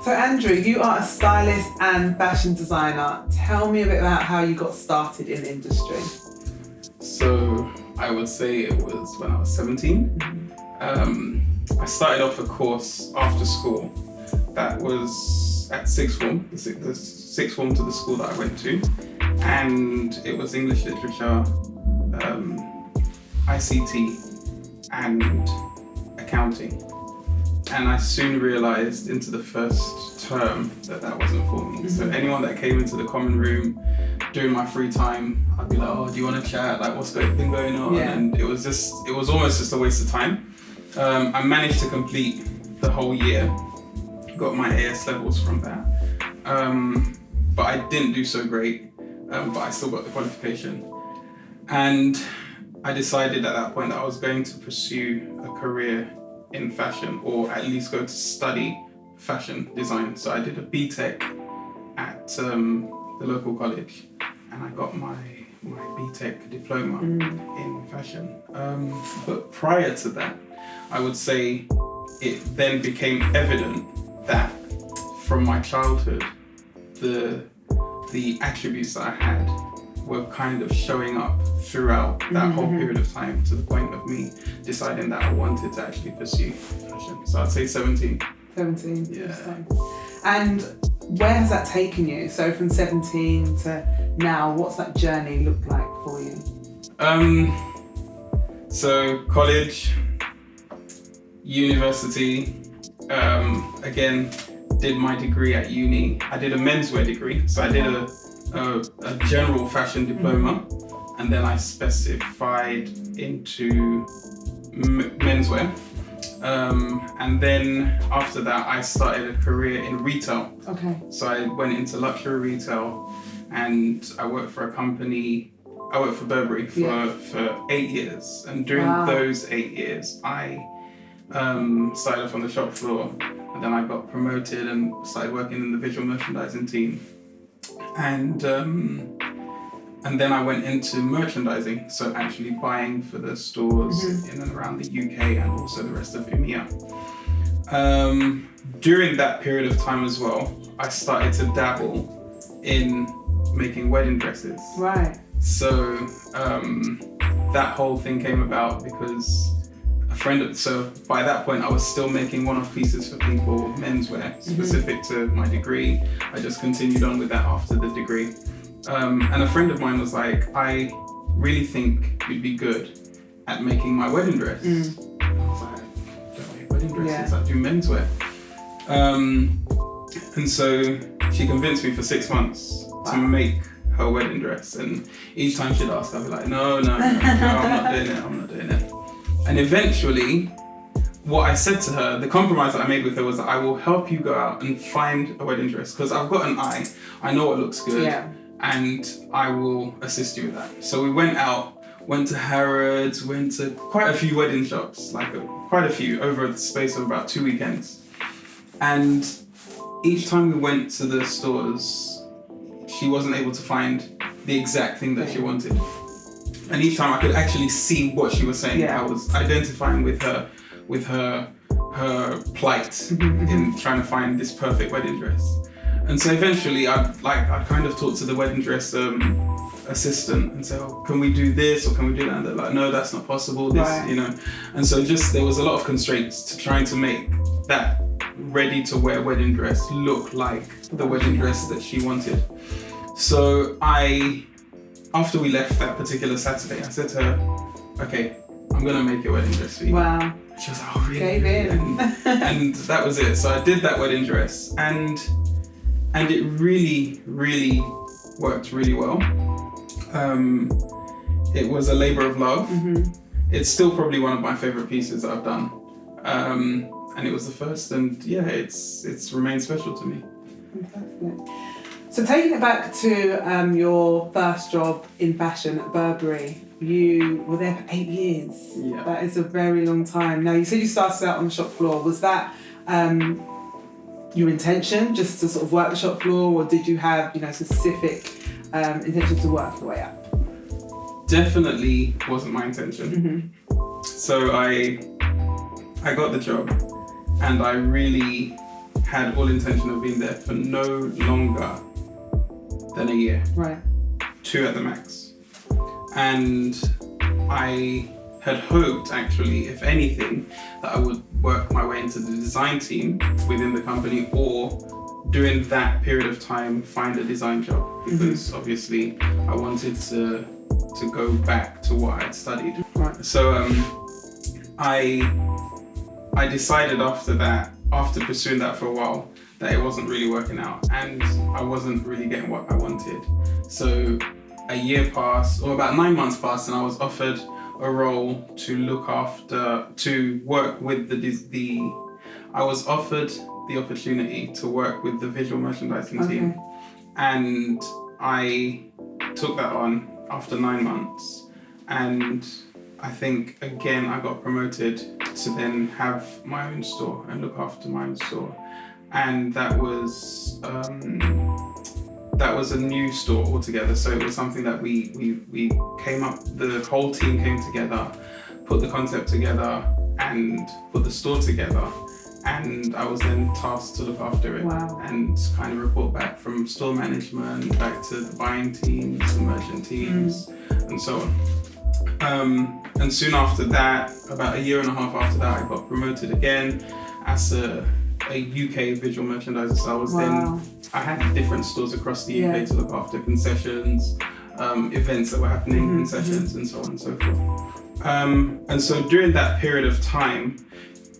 So Andrew, you are a stylist and fashion designer. Tell me a bit about how you got started in the industry. So I would say it was when I was 17. I started off a course after school that was at sixth form, the sixth form to the school that I went to, and it was English literature, ICT, and accounting. And I soon realised into the first term that wasn't for me. So anyone that came into the common room during my free time, I'd be like, oh, do you want to chat? Like, what's been going on? Yeah. And it was almost just a waste of time. I managed to complete the whole year, got my AS levels from that. But I didn't do so great, but I still got the qualification. And I decided at that point that I was going to pursue a career in fashion, or at least go to study fashion design. So I did a BTEC at the local college, and I got my BTEC diploma in fashion. But prior to that, I would say it then became evident that from my childhood, the attributes that I had were kind of showing up throughout that whole period of time, to the point of me deciding that I wanted to actually pursue fashion. So I'd say 17. 17. Yeah. And where has that taken you? So from 17 to now, what's that journey look like for you? So college, university, again, did my degree at uni. I did a menswear degree, so I did a general fashion diploma, and then I specified into menswear. And then after that, I started a career in retail. Okay. So I went into luxury retail, and I worked for a company. I worked for Burberry for 8 years, and during those 8 years, I started off on the shop floor, and then I got promoted and started working in the visual merchandising team. And then I went into merchandising, so actually buying for the stores in and around the UK and also the rest of EMEA. During that period of time as well, I started to dabble in making wedding dresses. Right. So that whole thing came about because so by that point I was still making one-off pieces for people, menswear, specific to my degree. I just continued on with that after the degree. And a friend of mine was like, I really think you'd be good at making my wedding dress. And I was like, I don't make wedding dresses, I do menswear. And so she convinced me for 6 months to make her wedding dress. And each time she'd ask, I'd be like, no, I'm not doing it. And eventually, what I said to her, the compromise that I made with her was that I will help you go out and find a wedding dress, because I've got an eye, I know what looks good, and I will assist you with that. So we went out, went to Harrods, went to quite a few wedding shops, quite a few, over the space of about 2 weekends. And each time we went to the stores, she wasn't able to find the exact thing that she wanted. And each time I could actually see what she was saying. I was identifying with her plight in trying to find this perfect wedding dress. And so eventually I'd kind of talk to the wedding dress assistant and say, oh, can we do this or can we do that? And they're like, no, that's not possible, you know. And so there was a lot of constraints to trying to make that ready to wear wedding dress look like the wedding dress that she wanted. So after we left that particular Saturday, I said to her, okay, I'm gonna make your wedding dress for you. Wow. She was like, oh really? Gave in. And that was it. So I did that wedding dress, and it really, really worked really well. It was a labor of love. It's still probably one of my favorite pieces that I've done. And it was the first, and it's remained special to me. Fantastic. So taking it back to your first job in fashion at Burberry, you were there for 8 years. Yeah. That is a very long time. Now, you said you started out on the shop floor. Was that your intention, just to sort of work the shop floor, or did you have, specific intention to work your way up? Definitely wasn't my intention. So I got the job, and I really had all intention of being there for no longer than a year. Right. 2 at the max. And I had hoped, actually, if anything, that I would work my way into the design team within the company, or during that period of time find a design job, because obviously I wanted to go back to what I'd studied. Right. So I decided after that, after pursuing that for a while, that it wasn't really working out and I wasn't really getting what I wanted. So a year passed, or about 9 months passed, and I was offered a role to work with I was offered the opportunity to work with the visual merchandising team. And I took that on after 9 months. And I think, again, I got promoted to then have my own store and look after my own store. And that was a new store altogether. So it was something that we came up, the whole team came together, put the concept together and put the store together. And I was then tasked to look after it. Wow. And kind of report back from store management, back to the buying teams, the merchant teams, and so on. And soon after that, about a year and a half after that, I got promoted again as a UK visual merchandiser. So I was I had different stores across the UK to look after concessions, events that were happening, concessions, and so on and so forth. And so during that period of time,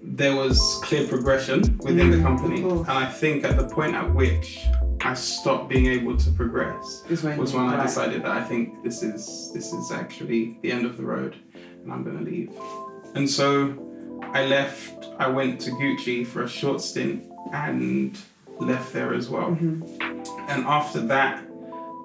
there was clear progression within the company. And I think at the point at which I stopped being able to progress was when I decided that I think this is actually the end of the road and I'm going to leave. And so I left. I went to Gucci for a short stint and left there as well. And after that,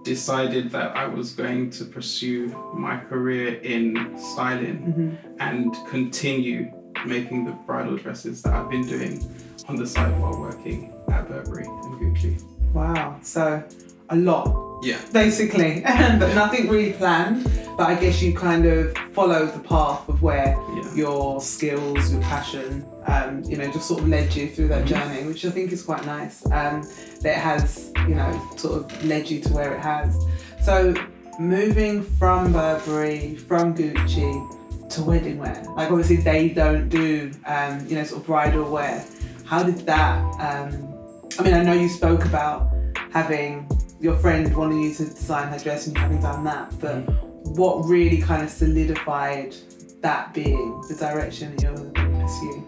decided that I was going to pursue my career in styling and continue making the bridal dresses that I've been doing on the side while working at Burberry and Gucci. Wow, so a lot. Yeah. Basically, but nothing really planned. But I guess you kind of followed the path of where your skills, your passion, just sort of led you through that journey, which I think is quite nice. That it has, sort of led you to where it has. So moving from Burberry, from Gucci to wedding wear, like obviously they don't do, sort of bridal wear. How did that? I know you spoke about having your friend wanting you to design her dress and you having done that, but what really kind of solidified that being the direction that you're going to pursue?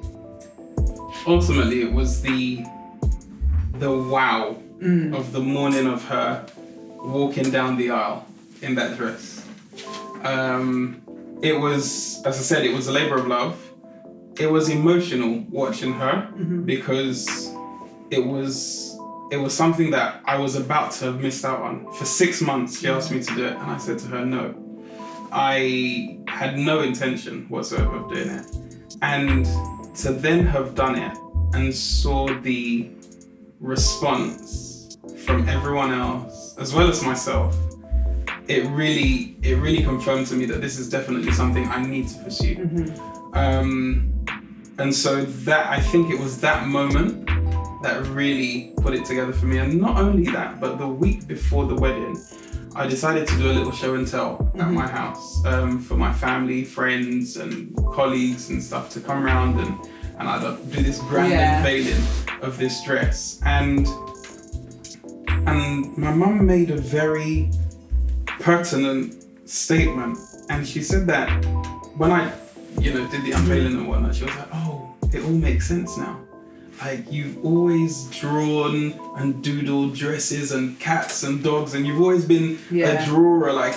Ultimately, it was the wow of the morning of her walking down the aisle in that dress. It was, as I said, it was a labor of love. It was emotional watching her because it was something that I was about to have missed out on. For 6 months, she asked me to do it, and I said to her, no. I had no intention whatsoever of doing it. And to then have done it and saw the response from everyone else, as well as myself, it really confirmed to me that this is definitely something I need to pursue. And so that, I think it was that moment that really put it together for me. And not only that, but the week before the wedding, I decided to do a little show and tell at my house for my family, friends and colleagues and stuff to come around and I'd do this grand unveiling of this dress. And my mum made a very pertinent statement, and she said that when I did the unveiling and whatnot, she was like, oh, it all makes sense now. Like, you've always drawn and doodled dresses and cats and dogs, and you've always been a drawer. Like,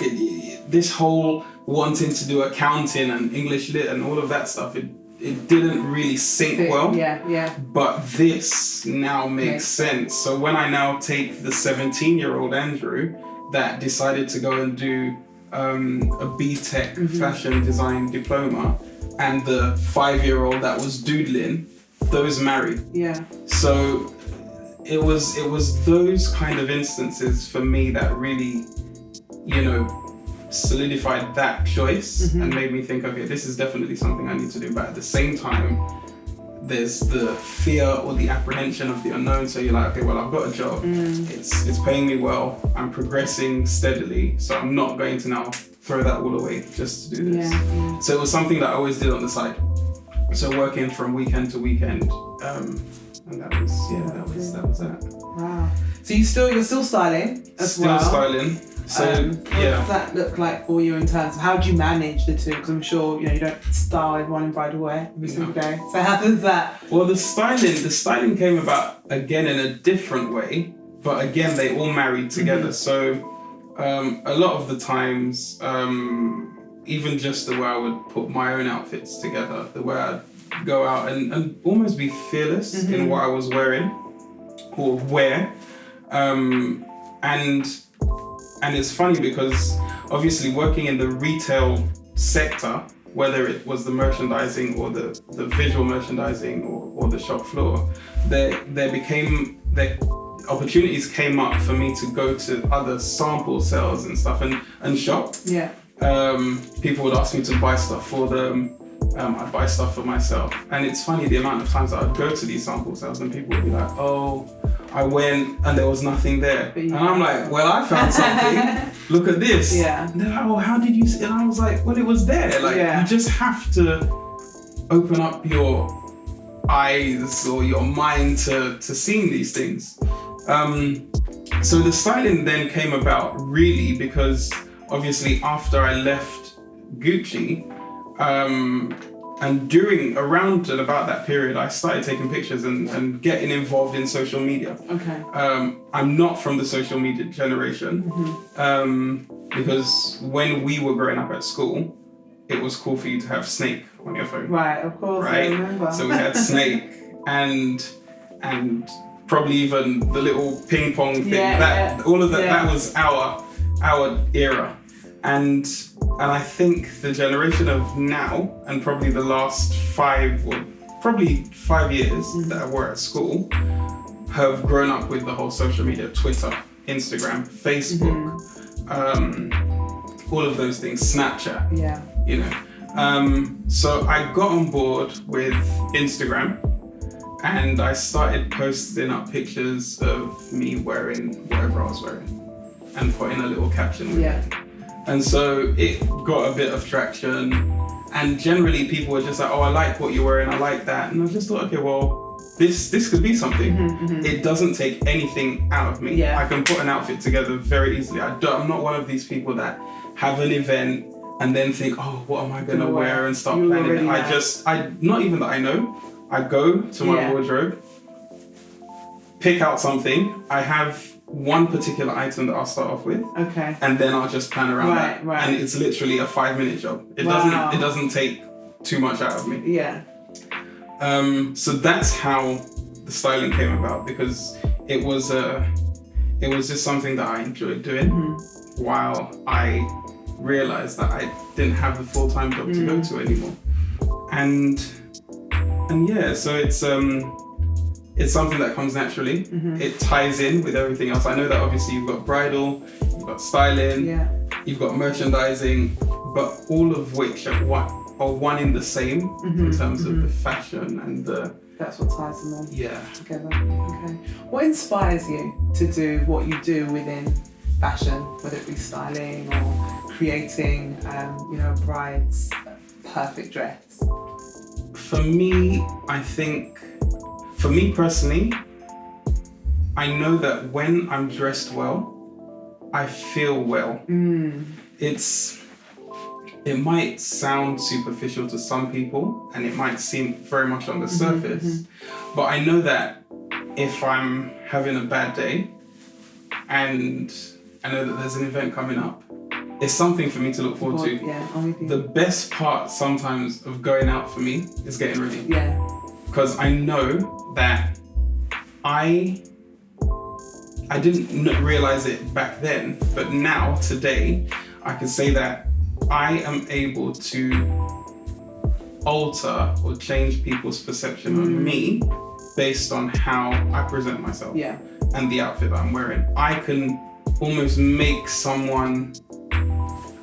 this whole wanting to do accounting and English lit and all of that stuff, it didn't really sink well. But this now makes sense. So when I now take the 17-year-old Andrew that decided to go and do a BTEC fashion design diploma, and the 5-year-old that was doodling, those married. So it was those kind of instances for me that really, solidified that choice and made me think, okay, this is definitely something I need to do. But at the same time, there's the fear or the apprehension of the unknown. So you're like, okay, well, I've got a job. It's paying me well. I'm progressing steadily. So I'm not going to now throw that all away just to do this. Yeah. So it was something that I always did on the side. So working from weekend to weekend. And that was that. Wow. So you're still styling as well. Still styling. So what does that look like for you in terms of how do you manage the two? Because I'm sure you don't style everyone in bridal wear every single day. So how does that? Well, the styling came about again in a different way, but again they all married together. So a lot of the times, even just the way I would put my own outfits together, the way I'd go out and almost be fearless in what I was wearing or wear, and it's funny because obviously working in the retail sector, whether it was the merchandising or the visual merchandising or the shop floor, there opportunities came up for me to go to other sample sales and stuff and shop. Yeah. People would ask me to buy stuff for them. I'd buy stuff for myself. And it's funny the amount of times that I'd go to these sample sales and people would be like, oh, I went and there was nothing there. And I'm like, well, I found something. Look at this. Yeah. And they're like, oh, how did you see? And I was like, well, it was there. Like, you just have to open up your eyes or your mind to seeing these things. So the styling then came about really because obviously after I left Gucci, and around and about that period, I started taking pictures and getting involved in social media. Okay. I'm not from the social media generation, because when we were growing up at school, it was cool for you to have Snake on your phone. Right, of course, right? I remember. So we had Snake and probably even the little ping pong thing. All of that, that was our era. And I think the generation of now, and probably the last 5 years that were at school, have grown up with the whole social media, Twitter, Instagram, Facebook, all of those things, Snapchat. Yeah. So I got on board with Instagram and I started posting up pictures of me wearing whatever I was wearing and putting a little caption with it. And so it got a bit of traction, and generally people were just like, oh, I like what you're wearing, I like that. And I just thought, okay, well, this could be something. It doesn't take anything out of me. I can put an outfit together very easily. I'm not one of these people that have an event and then think, oh, what am I going to wear and start planning it. Not even that I know, I go to my wardrobe, pick out something. I have one particular item that I'll start off with, and then I'll just plan around that. And it's literally a 5-minute job. It doesn't take too much out of me. So that's how the styling came about, because it was just something that I enjoyed doing while I realized that I didn't have the full-time job to go to anymore. And so it's something that comes naturally. It ties in with everything else. I know that obviously you've got bridal, you've got styling, you've got merchandising, but all of which are one in the same in terms of the fashion and the... That's what ties them all together. Okay. What inspires you to do what you do within fashion, whether it be styling or creating, a bride's perfect dress? For me, I think... For me personally, I know that when I'm dressed well, I feel well. It might sound superficial to some people and it might seem very much on the surface, but I know that if I'm having a bad day and I know that there's an event coming up, it's something for me to look forward to. I'm with you. The best part sometimes of going out for me is getting ready. Because I know that I didn't realize it back then, but now, today, I can say that I am able to alter or change people's perception of me based on how I present myself and the outfit that I'm wearing. I can almost make someone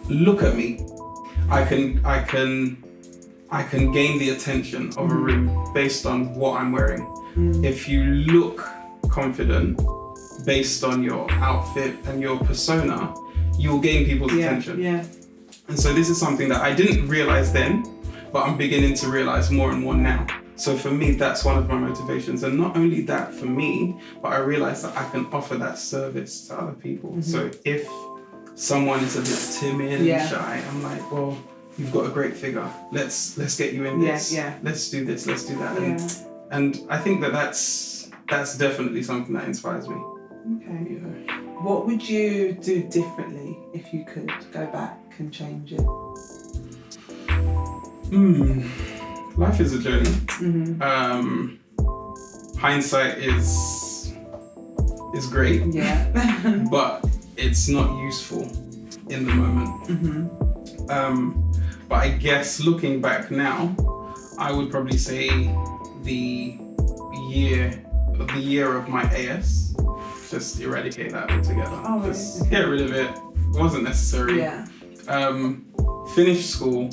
look at me. I can I can gain the attention of a room based on what I'm wearing. If you look confident based on your outfit and your persona, you'll gain people's attention. Yeah. And so this is something that I didn't realize then, but I'm beginning to realize more and more now. So for me, that's one of my motivations. And not only that for me, but I realized that I can offer that service to other people. So if someone is a bit timid and shy, I'm like, well, you've got a great figure. Let's get you in this. Let's do this, let's do that. And I think that's definitely something that inspires me. Okay. You know. What would you do differently if you could go back and change it? Life is a journey. Hindsight is great, but it's not useful in the moment. But I guess looking back now, I would probably say the year of my AS, just eradicate that altogether. Just get rid of it. It wasn't necessary. Finish school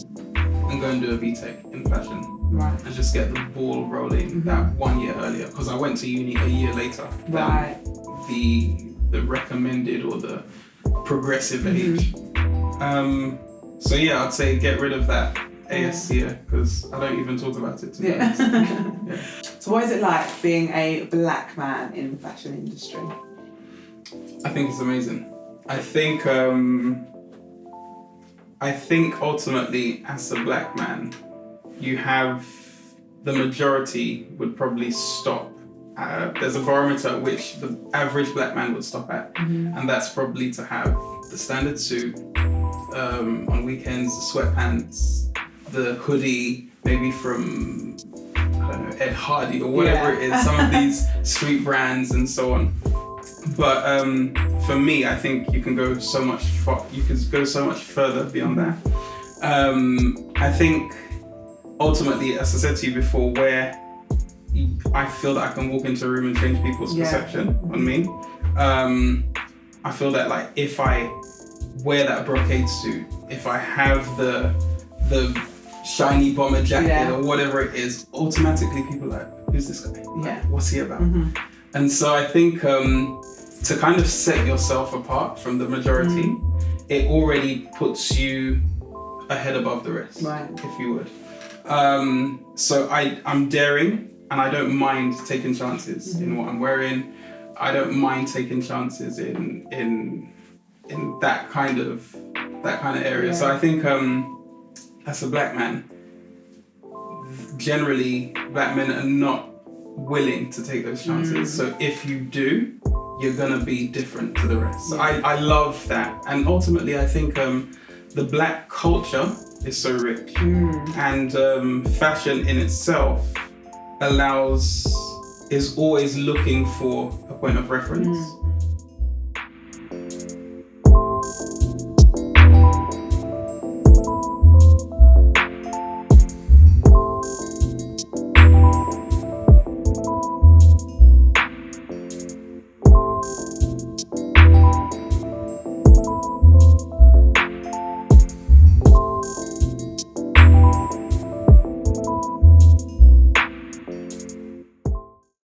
and go and do a BTEC in fashion. Right. And just get the ball rolling that 1 year earlier, because I went to uni a year later than the recommended or the progressive age. So yeah, I'd say get rid of that AS year, because I don't even talk about it, to be honest. So what is it like being a black man in the fashion industry? I think it's amazing. I think ultimately, as a black man, you have the majority would probably stop. There's a barometer at which the average black man would stop at, and that's probably to have the standard suit, on weekends, the sweatpants, the hoodie, maybe from, I don't know, Ed Hardy or whatever it is, some of these street brands and so on. But for me, I think you can go so much further beyond that. I think ultimately, as I said to you before, where I feel that I can walk into a room and change people's perception on me. I feel that like if I wear that brocade suit, if I have the shiny bomber jacket or whatever it is, automatically people are like, who's this guy? Like, what's he about? And so I think to kind of set yourself apart from the majority, it already puts you a head above the rest, if you would. So I'm daring, and I don't mind taking chances in what I'm wearing. I don't mind taking chances in that kind of area. So I think as a black man, generally black men are not willing to take those chances. So if you do, you're gonna be different to the rest. So I love that, and ultimately I think the black culture is so rich, and fashion in itself is always looking for a point of reference.